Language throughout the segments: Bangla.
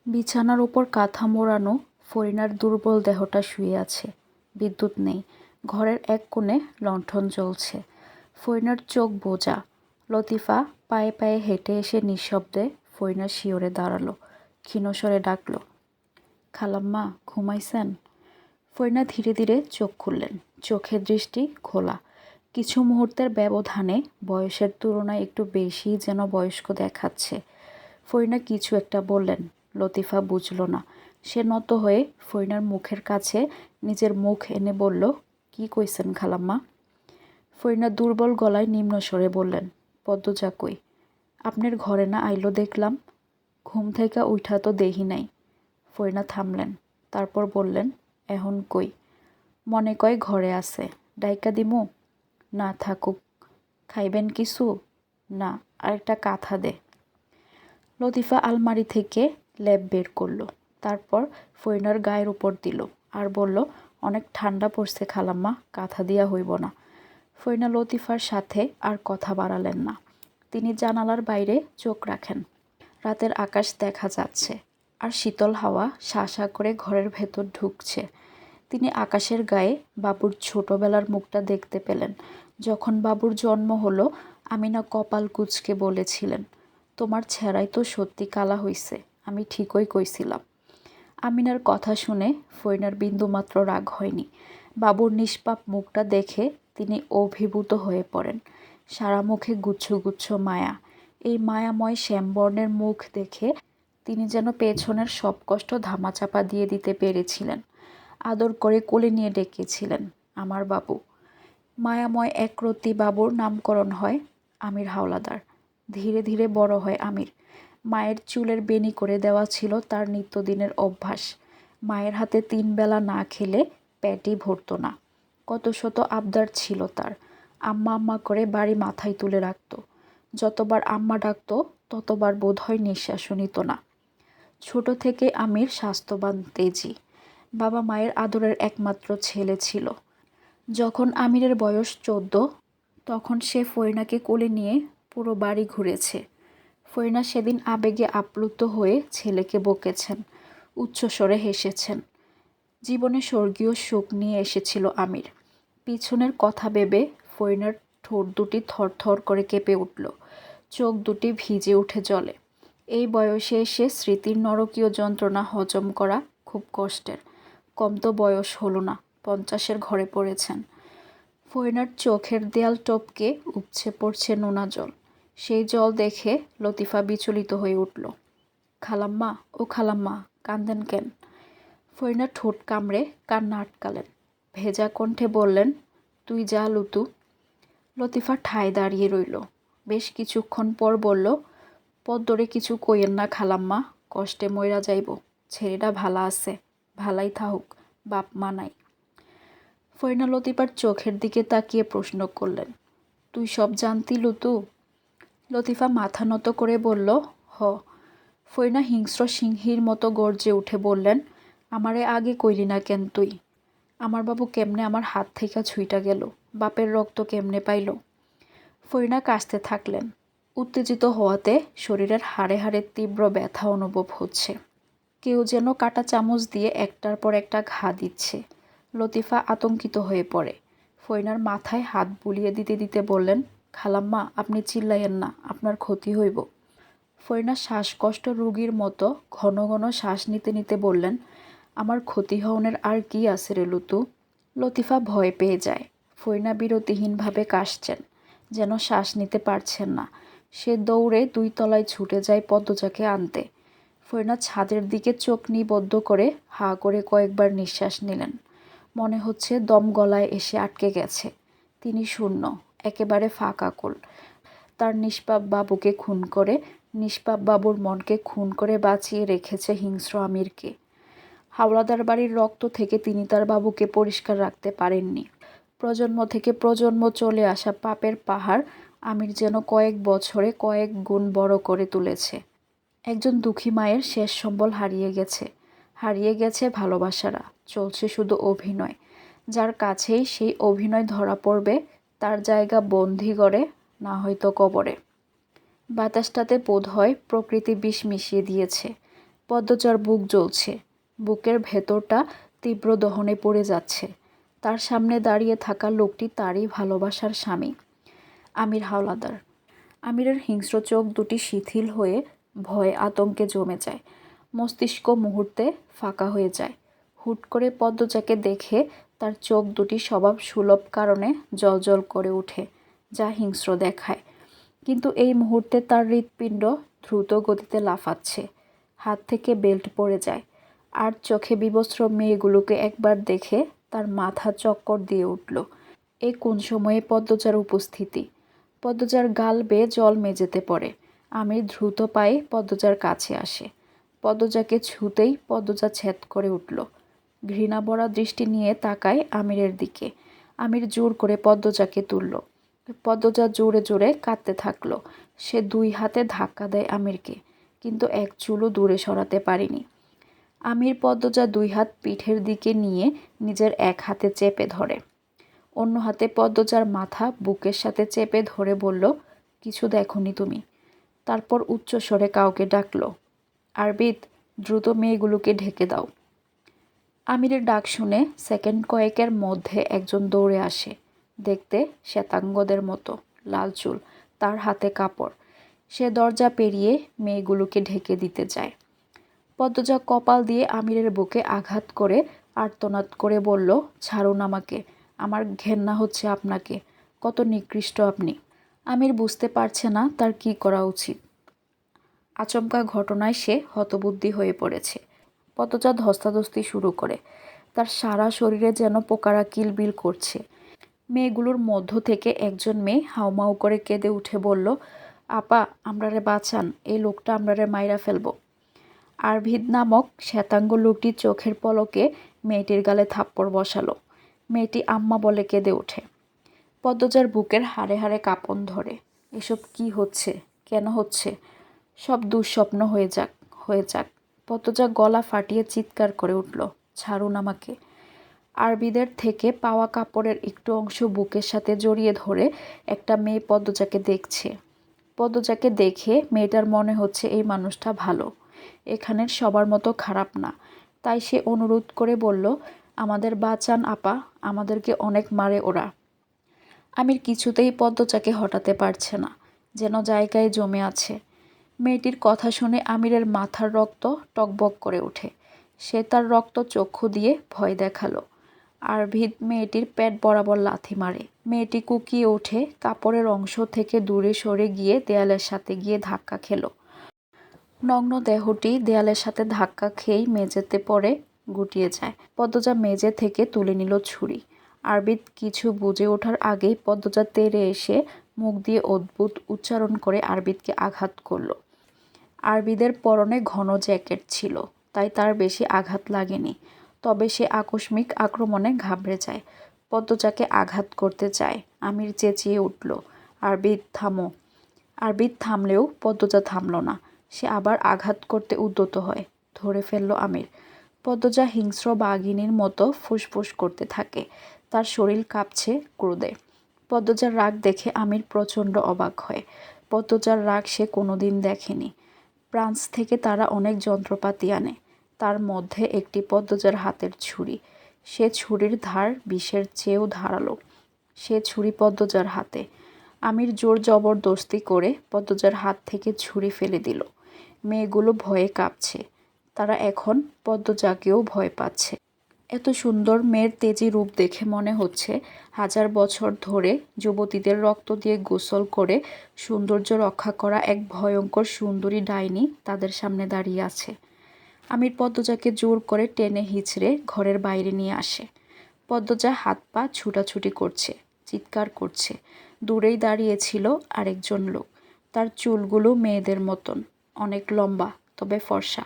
বিছানার ওপর কাঁথা মোড়ানো ফরিনার দুর্বল দেহটা শুয়ে আছে। বিদ্যুৎ নেই। ঘরের এক কোণে লণ্ঠন জ্বলছে। ফরিনার চোখ বোজা। লতিফা পায়ে পায়ে হেঁটে এসে নিঃশব্দে ফরিনার শিয়রে দাঁড়ালো। ক্ষীণস্বরে ডাকল, খালাম্মা ঘুমাইছেন? ফরিনা ধীরে ধীরে চোখ খুললেন। চোখের দৃষ্টি খোলা। কিছু মুহূর্তের ব্যবধানে বয়সের তুলনায় একটু বেশিই যেন বয়স্ক দেখাচ্ছে। ফরিনা কিছু একটা বললেন। লতিফা বুঝল না। সে নত হয়ে ফরিনার মুখের কাছে নিজের মুখ এনে বলল, কি কইছেন খালাম্মা? ফরিনা দুর্বল গলায় নিম্ন স্বরে বললেন, পদ্মজা কই? আপনার ঘরে না আইলো দেখলাম। ঘুম থেকে উঠা তো দেহি নাই। ফরিনা থামলেন। তারপর বললেন, এখন কই? মনে কয় ঘরে আছে। ডাইকা দিমু? না থাকুক। খাইবেন কিছু? না, আরেকটা কাঁথা দে। লতিফা আলমারি থেকে লেপ বের করল। তারপর ফরিনার গায়ের উপর দিল আর বলল, অনেক ঠান্ডা পড়ছে খালাম্মা, কাঁথা দিয়া হইব না। ফরিনা লতিফার সাথে আর কথা বাড়ালেন না। তিনি জানালার বাইরে চোখ রাখেন। রাতের আকাশ দেখা যাচ্ছে আর শীতল হাওয়া শা শা করে ঘরের ভেতর ঢুকছে। তিনি আকাশের গায়ে বাবুর ছোটবেলার মুখটা দেখতে পেলেন। যখন বাবুর জন্ম হলো, আমিনা কপাল কুঁচকে বলেছিলেন, তোমার ছেঁড়াই তো সত্যি কালা হইছে, আমি ঠিকই কইছিলাম। আমিনার কথা শুনে ফরিনার বিন্দুমাত্র রাগ হয়নি। বাবুর নিষ্পাপ মুখটা দেখে তিনি অভিভূত হয়ে পড়েন। সারা মুখে গুচ্ছ গুচ্ছ মায়া। এই মায়াময় শ্যামবর্ণের মুখ দেখে তিনি যেন পেছনের সব কষ্ট ধামাচাপা দিয়ে দিতে পেরেছিলেন। আদর করে কোলে নিয়ে ডেকেছিলেন, আমার বাবু। মায়াময় একরত্তি বাবুর নামকরণ হয় আমির হাওলাদার। ধীরে ধীরে বড় হয় আমির। মায়ের চুলের বেনি করে দেওয়া ছিল তার নিত্যদিনের অভ্যাস। মায়ের হাতে 3 বেলা না খেলে পেটই ভরত না। কত শত আবদার ছিল তার। আম্মা আম্মা করে বাড়ি মাথায় তুলে রাখত। যতবার আম্মা ডাকত ততবার বোধহয় নিঃশ্বাসও নিত না। ছোট থেকে আমির স্বাস্থ্যবান, তেজি। বাবা মায়ের আদরের একমাত্র ছেলে ছিল। যখন আমিরের বয়স 14, তখন সে ফরিনাকে কোলে নিয়ে পুরো বাড়ি ঘুরেছে। ফরিনা সেদিন আবেগে আপ্লুত হয়ে ছেলেকে বকেছেন, উচ্চস্বরে হেসেছেন। জীবনে স্বর্গীয় সুখ নিয়ে এসেছিল আমির। পিছনের কথা ভেবে ফরিনার ঠোঁট দুটি থরথর করে কেঁপে উঠল। চোখ দুটি ভিজে উঠে জলে। এই বয়সে এসে স্মৃতির নরকীয় যন্ত্রণা হজম করা খুব কষ্টের। কম তো বয়স হলো না, 50-এর ঘরে পড়েছেন। ফরিনার চোখের দেয়াল টপকে উপচে পড়ছে নোনা জল। সেই জল দেখে লতিফা বিচলিত হয়ে উঠল। খালাম্মা, ও খালাম্মা, কান্দেন কেন? ফরিনা ঠোঁট কামড়ে কান্না আটকালেন। ভেজা কণ্ঠে বললেন, তুই যা লুতু। লতিফা ঠায় দাঁড়িয়ে রইল। বেশ কিছুক্ষণ পর বলল, পদ্মরে কিছু কইয়েন না খালাম্মা, কষ্টে মইরা যাইব। ছেলেটা ভালা আছে, ভালাই থাকুক, বাপ মা নাই। ফরিনা লতিফার চোখের দিকে তাকিয়ে প্রশ্ন করলেন, তুই সব জানতি লুতু? লতিফা মাথা নত করে বলল, হ। ফরিনা হিংস্র সিংহীর মতো গর্জে উঠে বললেন, আমারে আগে কইলি না কেন তুই? আমার বাবু কেমনে আমার হাত থেকে ছুইটা গেল? বাপের রক্ত কেমনে পাইল? ফরিনা কাশতে থাকলেন। উত্তেজিত হওয়াতে শরীরের হাড়ে হাড়ে তীব্র ব্যথা অনুভব হচ্ছে। কেউ যেন কাঁটা চামচ দিয়ে একটার পর একটা ঘা দিচ্ছে। লতিফা আতঙ্কিত হয়ে পড়ে। ফরিনার মাথায় হাত বুলিয়ে দিতে দিতে বললেন, খালাম্মা, আপনি চিল্লাইয়েন না, আপনার ক্ষতি হইব। ফরিনা শ্বাসকষ্ট রোগীর মতো ঘন ঘন শ্বাস নিতে নিতে বললেন, আমার ক্ষতি হওনের আর কি আছে রে লুতু? লতিফা ভয় পেয়ে যায়। ফরিনা বিরতিহীনভাবে কাশছেন, যেন শ্বাস নিতে পারছেন না। সে দৌড়ে 2 তলায় ছুটে যায় পদ্মজাকে আনতে। ফরিনা ছাদের দিকে চোখ নিবদ্ধ করে হা করে কয়েকবার নিঃশ্বাস নিলেন। মনে হচ্ছে দম গলায় এসে আটকে গেছে। তিনি শূন্য, একেবারে ফাঁকা কোল। তার নিষ্পাপ বাবুকে খুন করে, নিষ্পাপ বাবুর মনকে খুন করে বাঁচিয়ে রেখেছে হিংস্র আমিরকে। হাওলাদার বাড়ির রক্ত থেকে তিনি তার বাবুকে পরিষ্কার রাখতে পারেননি। প্রজন্ম থেকে প্রজন্ম চলে আসা পাপের পাহাড় আমির যেন কয়েক বছরে কয়েক গুণ বড় করে তুলেছে। একজন দুঃখী মায়ের শেষ সম্বল হারিয়ে গেছে। হারিয়ে গেছে ভালোবাসারা। চলছে শুধু অভিনয়। যার কাছেই সেই অভিনয় ধরা পড়বে, তার জায়গা বন্দিঘরে, না হয়তো কবরে। বাতাসটাতে বোধ হয় প্রকৃতি বিষ মিশিয়ে দিয়েছে। পদ্মজার বুক জ্বলছে, বুকের ভেতরটা তীব্র দহনে পড়ে যাচ্ছে। তার সামনে দাঁড়িয়ে থাকা লোকটি তারই ভালোবাসার স্বামী, আমির হাওলাদার। আমিরের হিংস্র চোখ দুটি শিথিল হয়ে ভয়ে আতঙ্কে জমে যায়। মস্তিষ্ক মুহূর্তে ফাঁকা হয়ে যায়। হুট করে পদ্মজাকে দেখে তার চোখ দুটি স্বভাব সুলভ কারণে জ্বলজ্বল করে ওঠে, যা হিংস্র দেখায়। কিন্তু এই মুহূর্তে তার হৃৎপিণ্ড দ্রুত গতিতে লাফাচ্ছে, হাত থেকে বেল্ট পড়ে যায়। আর চোখে বিবস্ত্র মেয়েগুলোকে একবার দেখে তার মাথা চক্কর দিয়ে উঠল। এ কোন সময়ে পদ্মজার উপস্থিতি! পদ্মজার গাল বেয়ে জল মেঝেতে পড়ে। আমির দ্রুত পায়ে পদ্মজার কাছে আসে। পদ্মজাকে ছুঁতেই পদ্মজা ছ্যাদ করে উঠল। ঘৃণাভরা দৃষ্টি নিয়ে তাকায় আমিরের দিকে। আমির জোর করে পদ্মজাকে তুলল। পদ্মজা জোরে জোরে কাঁদতে থাকলো। সে 2 হাতে ধাক্কা দেয় আমিরকে, কিন্তু এক চুলও দূরে সরাতে পারেনি। আমির পদ্মজা 2 হাত পিঠের দিকে নিয়ে নিজের এক হাতে চেপে ধরে। অন্য হাতে পদ্মজার মাথা বুকের সাথে চেপে ধরে বলল, কিছু দেখোনি তুমি? তারপর উচ্চস্বরে কাউকে ডাকলো, আরবিদ, দ্রুত মেয়েগুলোকে ঢেকে দাও। আমিরের ডাক শুনে সেকেন্ড কয়েকের মধ্যে একজন দৌড়ে আসে। দেখতে শ্বেতাঙ্গদের মতো, লাল চুল, তার হাতে কাপড়। সে দরজা পেরিয়ে মেয়েগুলোকে ঢেকে দিতে যায়। পদ্মজা কপাল দিয়ে আমিরের বুকে আঘাত করে আর্তনাদ করে বলল, ছাড়ুন আমাকে, আমার ঘেন্না হচ্ছে আপনাকে, কত নিকৃষ্ট আপনি। আমির বুঝতে পারছে না তার কি করা উচিত। আচমকা ঘটনায় সে হতবুদ্ধি হয়ে পড়েছে। পদ্মজা ধস্তাধস্তি শুরু করে। তার সারা শরীরে যেন পোকারা কিলবিল করছে। মেয়েগুলোর মধ্য থেকে একজন মেয়ে হাউমাউ করে কেঁদে উঠে বলল, আপা, আমরারে বাঁচান, এই লোকটা আমরারে মাইরা ফেলব। আরভিদ নামক শ্বেতাঙ্গ লোকটি চোখের পলকে মেয়েটির গালে থাপ্পড় বসালো। মেয়েটি আম্মা বলে কেঁদে ওঠে। পদ্মজার বুকের হাড়ে হাড়ে কাঁপন ধরে। এসব কি হচ্ছে? কেন হচ্ছে? সব দুঃস্বপ্ন হয়ে যাক, হয়ে যাক। পদ্মজা গলা ফাটিয়ে চিৎকার করে উঠল, ছাড়ুন আমাকে। আরবিদের থেকে পাওয়া কাপড়ের একটু অংশ বুকের সাথে জড়িয়ে ধরে একটা মেয়ে পদ্মজাকে দেখছে। পদ্মজাকে দেখে মেয়েটার মনে হচ্ছে এই মানুষটা ভালো, এখানের সবার মতো খারাপ না। তাই সে অনুরোধ করে বলল, আমাদের বাঁচান আপা, আমাদেরকে অনেক মারে ওরা। আমির কিছুতেই পদ্মজাকে হটাতে পারছে না, যেন জায়গায় জমে আছে। মেয়েটির কথা শুনে আমিরের মাথার রক্ত টকবক করে ওঠে। সে তার রক্ত চক্ষু দিয়ে ভয় দেখালো। আরভিদ মেয়েটির পেট বরাবর লাথি মারে। মেয়েটি কুকিয়ে ওঠে, কাপড়ের অংশ থেকে দূরে সরে গিয়ে দেয়ালের সাথে গিয়ে ধাক্কা খেলো। নগ্ন দেহটি দেয়ালের সাথে ধাক্কা খেয়েই মেঝেতে পড়ে গুটিয়ে যায়। পদ্মজা মেঝে থেকে তুলে নিল ছুরি। আরবিদ কিছু বুঝে ওঠার আগেই পদ্মজা তেড়ে এসে মুখ দিয়ে অদ্ভুত উচ্চারণ করে আরবিদকে আঘাত করল। আরবিদের পরনে ঘন জ্যাকেট ছিল, তাই তার বেশি আঘাত লাগেনি। তবে সে আকস্মিক আক্রমণে ঘাবড়ে যায়। পদ্মজাকে আঘাত করতে চায়। আমির চেঁচিয়ে উঠল, আরবিদ থামো। আরবিদ থামলেও পদ্মজা থামল না। সে আবার আঘাত করতে উদ্যত হয়। ধরে ফেলল আমির। পদ্মজা হিংস্র বাঘিনীর মতো ফুসফুস করতে থাকে। তার শরীর কাঁপছে ক্রোধে। পদ্মজার রাগ দেখে আমির প্রচণ্ড অবাক হয়। পদ্মজার রাগ সে কোনোদিন দেখেনি। ফ্রান্স থেকে তারা অনেক যন্ত্রপাতি আনে, তার মধ্যে একটি পদ্মজার হাতের ছুরি। সে ছুরির ধার বিষের চেয়েও ধারালো। সে ছুরি পদ্মজার হাতে। আমির জোর জবরদস্তি করে পদ্মজার হাত থেকে ছুরি ফেলে দিল। মেয়েগুলো ভয়ে কাঁপছে। তারা এখন পদ্মজাকেও ভয় পাচ্ছে। এত সুন্দর মেয়ের তেজি রূপ দেখে মনে হচ্ছে 1000 বছর ধরে যুবতীদের রক্ত দিয়ে গোসল করে সৌন্দর্য রক্ষা করা এক ভয়ঙ্কর সুন্দরী ডাইনি তাদের সামনে দাঁড়িয়ে আছে। আমির পদ্মজাকে জোর করে টেনে হিঁচড়ে ঘরের বাইরে নিয়ে আসে। পদ্মজা হাত পা ছুটাছুটি করছে, চিৎকার করছে। দূরেই দাঁড়িয়েছিল আরেকজন লোক। তার চুলগুলো মেয়েদের মতন, অনেক লম্বা, তবে ফর্সা।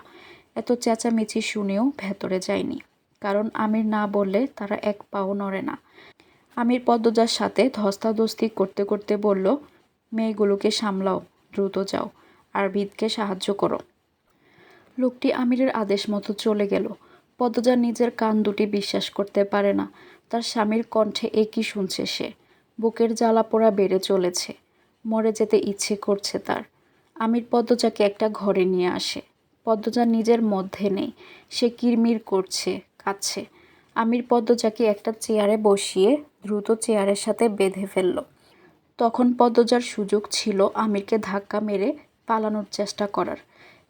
এত চেঁচামেচি শুনেও ভেতরে যায়নি, কারণ আমির না বললে তারা এক পাও নড়ে না। আমির পদ্মজার সাথে ধস্তাধস্তি করতে করতে বলল, মেয়েগুলোকে সামলাও, দ্রুত যাও, আরবিদকে সাহায্য করো। লোকটি আমিরের আদেশ মতো চলে গেল। পদ্মজা নিজের কান দুটি বিশ্বাস করতে পারে না। তার স্বামীর কণ্ঠে একই শুনছে সে। বুকের জ্বালা পোড়া বেড়ে চলেছে। মরে যেতে ইচ্ছে করছে তার। আমির পদ্মজাকে একটা ঘরে নিয়ে আসে। পদ্মজা নিজের মধ্যে নেই। সে কিরমির করছে, কাঁদছে। আমির পদ্মজাকে একটা চেয়ারে বসিয়ে দ্রুত চেয়ারের সাথে বেঁধে ফেলল। তখন পদ্মজার সুযোগ ছিল আমিরকে ধাক্কা মেরে পালানোর চেষ্টা করার,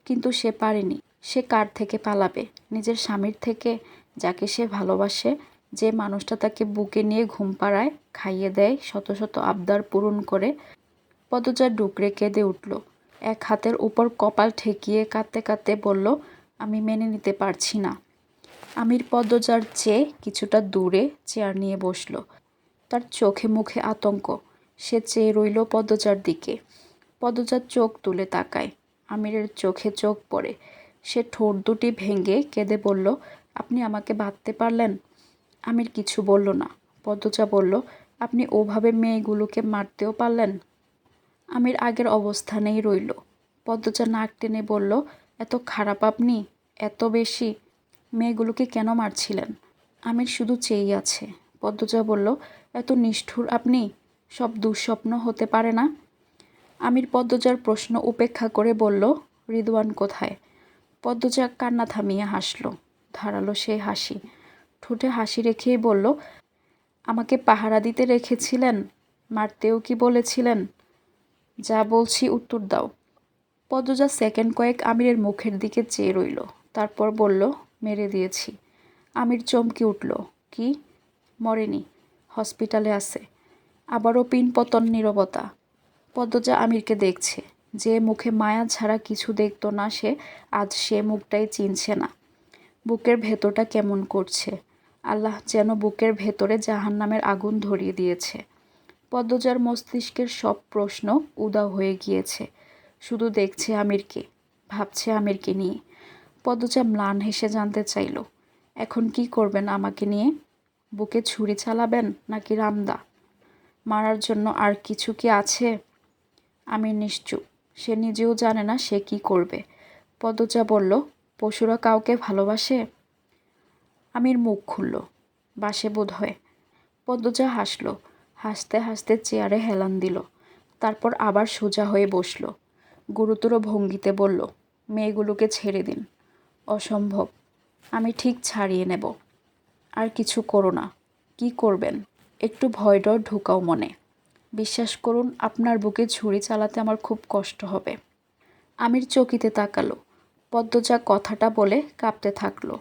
কিন্তু সে পারেনি। সে কার থেকে পালাবে? নিজের স্বামীর থেকে, যাকে সে ভালোবাসে, যে মানুষটা তাকে বুকে নিয়ে ঘুম পাড়ায়, খাইয়ে দেয়, শত শত আবদার পূরণ করে। পদ্মজা ডুকরে কেঁদে উঠল। এক হাতের উপর কপাল ঠেকিয়ে কাঁদতে কাঁদতে বলল, আমি মেনে নিতে পারছি না। আমির পদ্মজার চেয়ে কিছুটা দূরে চেয়ার নিয়ে বসল। তার চোখে মুখে আতঙ্ক। সে চেয়ে রইল পদ্মজার দিকে। পদ্মজার চোখ তুলে তাকায়। আমিরের চোখে চোখ পড়ে। সে ঠোঁট দুটি ভেঙে কেঁদে বলল, আপনি আমাকে বাঁধতে পারলেন? আমির কিছু বলল না। পদ্মজা বলল, আপনি ওভাবে মেয়েগুলোকে মারতেও পারলেন? আমির আগের অবস্থানেই রইল। পদ্মজা নাক টেনে বলল, এত খারাপ আপনি? এত বেশি? মেয়েগুলোকে কেন মারছিলেন? আমির শুধু চেয়েই আছে। পদ্মজা বলল, এত নিষ্ঠুর আপনি? সব দুঃস্বপ্ন হতে পারে না? আমির পদ্মজার প্রশ্ন উপেক্ষা করে বলল, রিদওয়ান কোথায়? পদ্মজা কান্না থামিয়ে হাসল। ধারালো সেই হাসি। ঠোঁটে হাসি রেখেই বলল, আমাকে পাহারা দিতে রেখেছিলেন? মারতেও কি বলেছিলেন? যা বলছি উত্তর দাও। পদ্মজা সেকেন্ড কয়েক আমিরের মুখের দিকে চেয়ে রইল। তারপর বলল, মেরে দিয়েছি। আমির চমকে উঠল। কি? মরেনি, হসপিটালে আছে। আবারও পিনপতন নীরবতা। পদ্মজা আমিরকে দেখছে। যে মুখে মায়া ছাড়া কিছু দেখত না সে, আজ সে মুখটাই চিনছে না। বুকের ভেতরটা কেমন করছে। আল্লাহ যেন বুকের ভেতরে জাহান্নামের আগুন ধরিয়ে দিয়েছে। পদ্মজার মস্তিষ্কের সব প্রশ্ন উধাও হয়ে গিয়েছে। শুধু দেখছে আমিরকে, ভাবছে আমিরকে নিয়ে। পদ্মজা ম্লান হেসে জানতে চাইল, এখন কি করবেন আমাকে নিয়ে? বুকে ছুরি চালাবেন নাকি রামদা? মারার জন্য আর কিছু কি আছে? আমির নিশ্চুপ। সে নিজেও জানে না সে কি করবে। পদ্মজা বলল, পশুরা কাউকে ভালোবাসে? আমির মুখ খুলল, বাসে বোধ হয়। পদ্মজা হাসল। হাসতে হাসতে চেয়ারে হেলান দিল। তারপর আবার সোজা হয়ে বসল। গুরুতর ভঙ্গিতে বলল, মেয়েগুলোকে ছেড়ে দিন। অসম্ভব। আমি ঠিক ছাড়িয়ে নেব। আর কিছু করো না। কি করবেন? একটু ভয় ডর ঢুকাও মনে। বিশ্বাস করুন, আপনার বুকে ছুরি চালাতে আমার খুব কষ্ট হবে। আমির চকিতে তাকালো। পদ্মজা কথাটা বলে কাঁপতে থাকলো।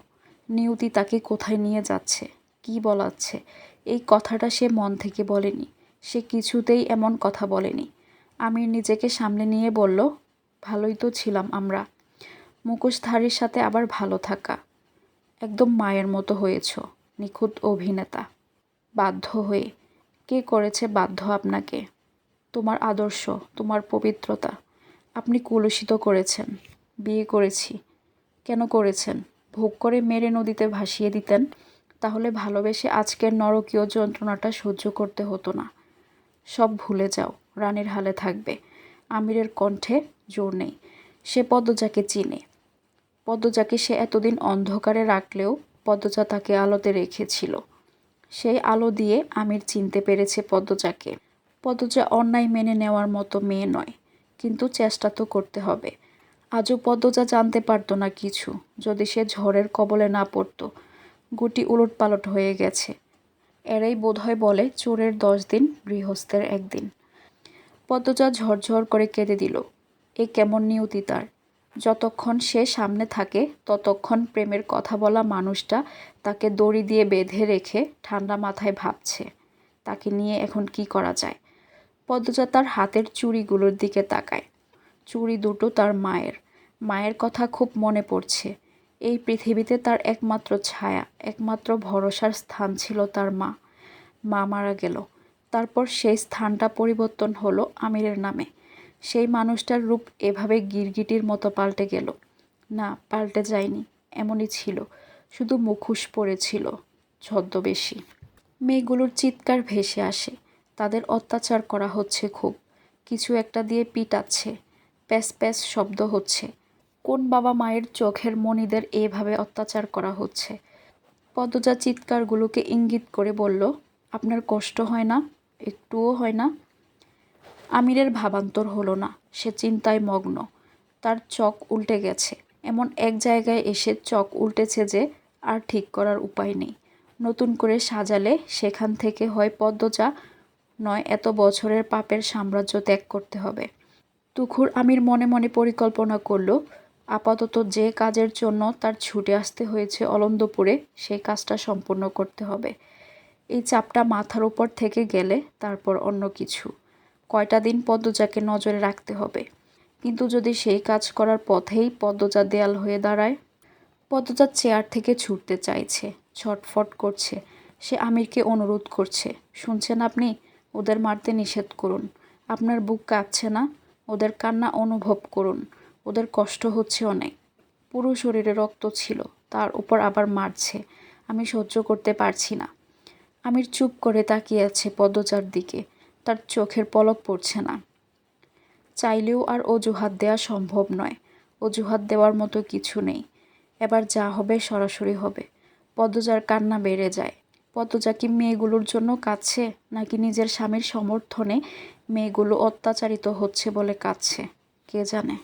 নিয়তি তাকে কোথায় নিয়ে যাচ্ছে, কি বলাচ্ছে? এই কথাটা সে মন থেকে বলেনি। সে কিছুতেই এমন কথা বলেনি। আমির নিজেকে সামনে নিয়ে বলল, ভালোই তো ছিলাম আমরা। মুখোশধারীর সাথে আবার ভালো থাকা। একদম মায়ের মতো হয়েছ, নিখুঁত অভিনেতা। বাধ্য হয়ে। কে করেছে বাধ্য আপনাকে? তোমার আদর্শ, তোমার পবিত্রতা। আপনি কলুষিত করেছেন। বিয়ে করেছি। কেন করেছেন? ভোগ করে মেরে নদীতে ভাসিয়ে দিতেন, তাহলে ভালোবেসে আজকের নরকীয় যন্ত্রণাটা সহ্য করতে হতো না। সব ভুলে যাও, রানীর হালে থাকবে। আমিরের কণ্ঠে জোর নেই। সে পদ্মজাকে চিনে। পদ্মজাকে সে এতদিন অন্ধকারে রাখলেও পদ্মজা তাকে আলোতে রেখেছিল। সেই আলো দিয়ে আমির চিনতে পেরেছে পদ্মজাকে। পদ্মজা অন্যায় মেনে নেওয়ার মতো মেয়ে নয়, কিন্তু চেষ্টা তো করতে হবে। আজও পদ্মজা জানতে পারতো না কিছু, যদি সে ঝড়ের কবলে না পড়তো। গুটি উলটপালট হয়ে গেছে। এরাই বোধহয় বলে, চোরের 10 দিন, গৃহস্থের 1 দিন। পদ্মজা ঝরঝর করে কেঁদে দিল। এ কেমন নিয়তি তার! যতক্ষণ সে সামনে থাকে ততক্ষণ প্রেমের কথা বলা মানুষটা তাকে দড়ি দিয়ে বেঁধে রেখে ঠান্ডা মাথায় ভাবছে, তাকে নিয়ে এখন কি করা যায়। পদ্মজা তার হাতের চুড়িগুলোর দিকে তাকায়। চুড়ি দুটো তার মায়ের। মায়ের কথা খুব মনে পড়ছে। এই পৃথিবীতে তার একমাত্র ছায়া, একমাত্র ভরসার স্থান ছিল তার মা। মা মারা গেল। তারপর সেই স্থানটা পরিবর্তন হলো আমিরের নামে। সেই মানুষটার রূপ এভাবে গিরগিটির মতো পাল্টে গেল? না, পাল্টে যায়নি, এমনই ছিল, শুধু মুখোশ পড়েছিল, ছদ্মবেশী। মেয়েগুলোর চিৎকার ভেসে আসে। তাদের অত্যাচার করা হচ্ছে খুব। কিছু একটা দিয়ে পিটাচ্ছে। প্যাস প্যাস শব্দ হচ্ছে। কোন বাবা মায়ের চোখের মণিদের এভাবে অত্যাচার করা হচ্ছে? পদ্মজা চিৎকারগুলোকে ইঙ্গিত করে বলল, আপনার কষ্ট হয় না? একটুও হয় না? আমিরের ভাবান্তর হলো না। সে চিন্তায় মগ্ন। তার চোখ উল্টে গেছে। এমন এক জায়গায় এসে চক উল্টেছে যে আর ঠিক করার উপায় নেই। নতুন করে সাজালে সেখান থেকে হয় পদ্মজা, নয় এত বছরের পাপের সাম্রাজ্য ত্যাগ করতে হবে। তুখুর আমির মনে মনে পরিকল্পনা করল, আপাতত যে কাজের জন্য তার ছুটে আসতে হয়েছে অলন্দপুরে সেই কাজটা সম্পূর্ণ করতে হবে। এই চাপটা মাথার উপর থেকে গেলে তারপর অন্য কিছু। কয়টা দিন পদ্মজাকে নজরে রাখতে হবে। কিন্তু যদি সেই কাজ করার পথেই পদ্মজা দেয়াল হয়ে দাঁড়ায়? পদ্মজা চেয়ার থেকে ছুটতে চাইছে, ছটফট করছে। সে আমিরকে অনুরোধ করছে, শুনছেন আপনি? ওদের মারতে নিষেধ করুন। আপনার বুক কাঁপছে না? ওদের কান্না অনুভব করুন। ওদের কষ্ট হচ্ছে অনেক। পুরো শরীরে রক্ত ছিল, তার উপর আবার মারছে। আমি সহ্য করতে পারছি না। আমির চুপ করে তাকিয়ে আছে পদ্মজার দিকে। তার চোখের পলক পড়ছে না। চাইলেও আর অজুহাত দেওয়া সম্ভব নয়। অজুহাত দেওয়ার মতো কিছু নেই। এবার যা হবে সরাসরি হবে। পদ্মজার কান্না বেড়ে যায়। পদ্মজা কি মেয়েগুলোর জন্য কাঁদছে, নাকি নিজের স্বামীর সমর্থনে মেয়েগুলো অত্যাচারিত হচ্ছে বলে কাঁদছে? কে জানে।